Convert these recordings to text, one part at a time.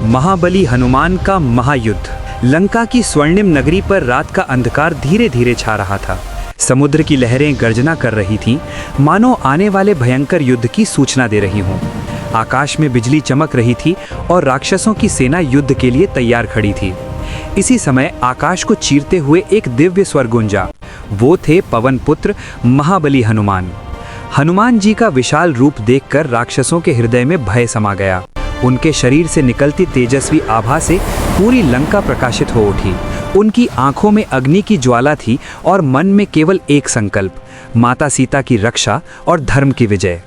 महाबली हनुमान का महायुद्ध। लंका की स्वर्णिम नगरी पर रात का अंधकार धीरे धीरे छा रहा था। समुद्र की लहरें गर्जना कर रही थीं, मानो आने वाले भयंकर युद्ध की सूचना दे रही हों। आकाश में बिजली चमक रही थी और राक्षसों की सेना युद्ध के लिए तैयार खड़ी थी। इसी समय आकाश को चीरते हुए एक दिव्य स्वर गूंजा। वो थे पवन पुत्र महाबली हनुमान। हनुमान जी का विशाल रूप देखकर राक्षसों के हृदय में भय समा गया। उनके शरीर से निकलती तेजस्वी आभा से पूरी लंका प्रकाशित हो उठी। उनकी आंखों में अग्नि की ज्वाला थी और मन में केवल एक संकल्प, माता सीता की रक्षा और धर्म की विजय।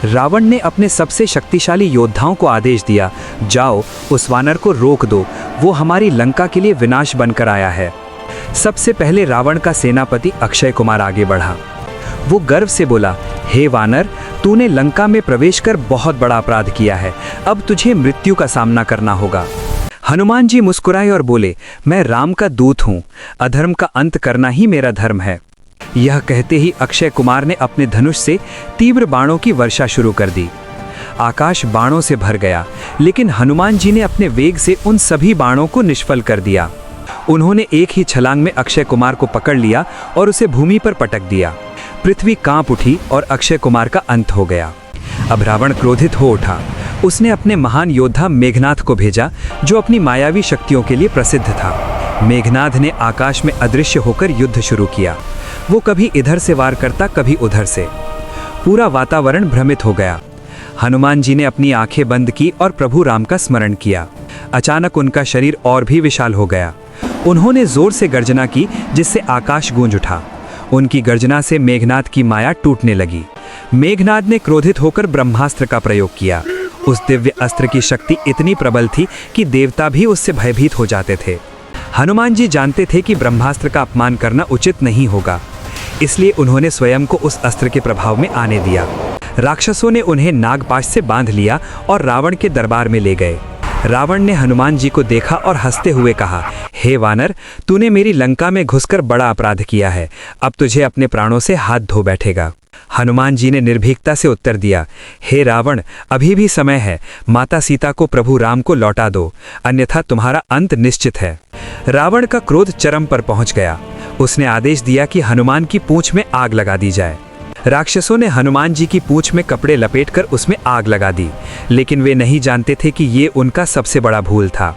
रावण ने अपने सबसे शक्तिशाली योद्धाओं को आदेश दिया, जाओ उस वानर को रोक दो, वो हमारी लंका के लिए विनाश बनकर आया है। सबसे पहले रावण का सेनापति अक्षय कुमार आगे बढ़ा। वो गर्व से बोला, हे वानर, तूने लंका में प्रवेश कर बहुत बड़ा अपराध किया है, अब तुझे मृत्यु का सामना करना होगा। हनुमान जी मुस्कुराए और बोले, मैं राम का दूत हूँ, अधर्म का अंत करना ही मेरा धर्म है। यह कहते ही अक्षय कुमार ने अपने धनुष से तीव्र बाणों की वर्षा शुरू कर दी। आकाश बाणों से भर गया, लेकिन हनुमान जी ने अपने वेग से उन सभी बाणों को निष्फल कर दिया। उन्होंने एक ही छलांग में अक्षय कुमार को पकड़ लिया और उसे भूमि पर पटक दिया। पृथ्वी कांप उठी और अक्षय कुमार का अंत हो गया। अब रावण क्रोधित हो उठा। उसने अपने महान योद्धा मेघनाद को भेजा, जो अपनी मायावी शक्तियों के लिए प्रसिद्ध था। मेघनाद ने आकाश में अदृश्य होकर युद्ध शुरू किया। वो कभी इधर से वार करता, कभी उधर से। पूरा वातावरण भ्रमित हो गया। हनुमान जी ने अपनी आंखें बंद की और प्रभु राम का स्मरण किया। अचानक उनका शरीर और भी विशाल हो गया। उन्होंने जोर से गर्जना की, जिससे आकाश गूंज उठा। उनकी गर्जना से मेघनाद की माया टूटने लगी। मेघनाद ने क्रोधित होकर ब्रह्मास्त्र का प्रयोग किया। उस दिव्य अस्त्र की शक्ति इतनी प्रबल थी कि देवता भी उससे भयभीत हो जाते थे। हनुमान जी जानते थे कि ब्रह्मास्त्र का अपमान करना उचित नहीं होगा, इसलिए उन्होंने स्वयं को उस अस्त्र के प्रभाव में आने दिया। राक्षसों ने उन्हें नागपाश से बांध लिया और रावण के दरबार में ले गए। रावण ने हनुमान जी को देखा और हंसते हुए कहा, हे वानर, तूने मेरी लंका में घुसकर बड़ा अपराध किया है, अब तुझे अपने प्राणों से हाथ धो बैठेगा। हनुमान जी ने निर्भीकता से उत्तर दिया, हे रावण, अभी भी समय है, माता सीता को प्रभु राम को लौटा दो, अन्यथा तुम्हारा अंत निश्चित है। रावण का क्रोध चरम पर पहुंच गया। उसने आदेश दिया कि हनुमान की पूंछ में आग लगा दी जाए। राक्षसों ने हनुमान जी की पूंछ में कपड़े लपेटकर उसमें आग लगा दी, लेकिन वे नहीं जानते थे कि ये उनका सबसे बड़ा भूल था।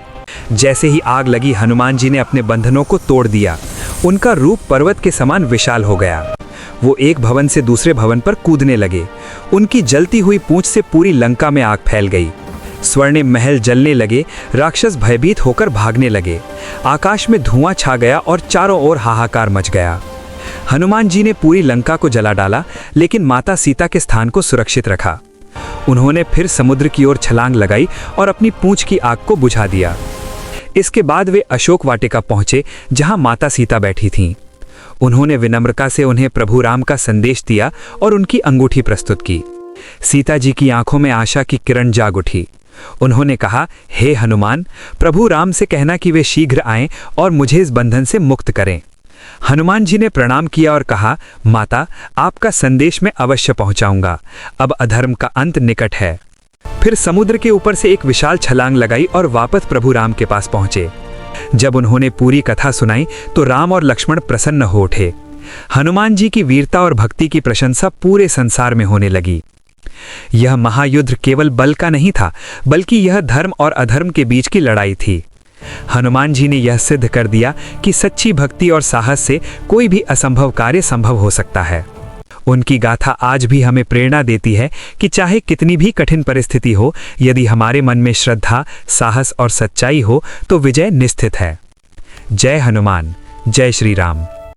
जैसे ही आग लगी, हनुमान जी ने अपने बंधनों को तोड़ दिया। उनका रूप पर्वत के समान विशाल हो गया। वो एक भवन से दूसरे भवन पर कूदने लगे। उनकी जलती हुई पूंछ से पूरी लंका में आग फैल गई। स्वर्णिम महल जलने लगे। राक्षस भयभीत होकर भागने लगे। आकाश में धुआं छा गया और चारों ओर हाहाकार मच गया। हनुमान जी ने पूरी लंका को जला डाला, लेकिन माता सीता के स्थान को सुरक्षित रखा। उन्होंने फिर समुद्र की ओर छलांग लगाई और अपनी पूंछ की आग को बुझा दिया। इसके बाद वे अशोक वाटिका पहुंचे, जहां माता सीता बैठी थीं। उन्होंने विनम्रता से उन्हें प्रभु राम का संदेश दिया और उनकी अंगूठी प्रस्तुत की। सीता जी की आंखों में आशा की किरण जाग उठी। उन्होंने कहा, हे हनुमान, प्रभु राम से कहना कि वे शीघ्र आएं और मुझे इस बंधन से मुक्त करें। हनुमान जी ने प्रणाम किया और कहा, माता, आपका संदेश मैं अवश्य पहुंचाऊंगा। अब अधर्म का अंत निकट है। फिर समुद्र के ऊपर से एक विशाल छलांग लगाई और वापस प्रभु राम के पास पहुंचे। जब उन्होंने पूरी कथा सुनाई तो राम और लक्ष्मण प्रसन्न हो उठे। हनुमान जी की वीरता और भक्ति की प्रशंसा पूरे संसार में होने लगी। यह महायुद्ध केवल बल का नहीं था, बल्कि यह धर्म और अधर्म के बीच की लड़ाई थी। हनुमान जी ने यह सिद्ध कर दिया कि सच्ची भक्ति और साहस से कोई भी असंभव कार्य संभव हो सकता है। उनकी गाथा आज भी हमें प्रेरणा देती है कि चाहे कितनी भी कठिन परिस्थिति हो, यदि हमारे मन में श्रद्धा, साहस और सच्चाई हो तो विजय निश्चित है। जय हनुमान, जय श्री राम।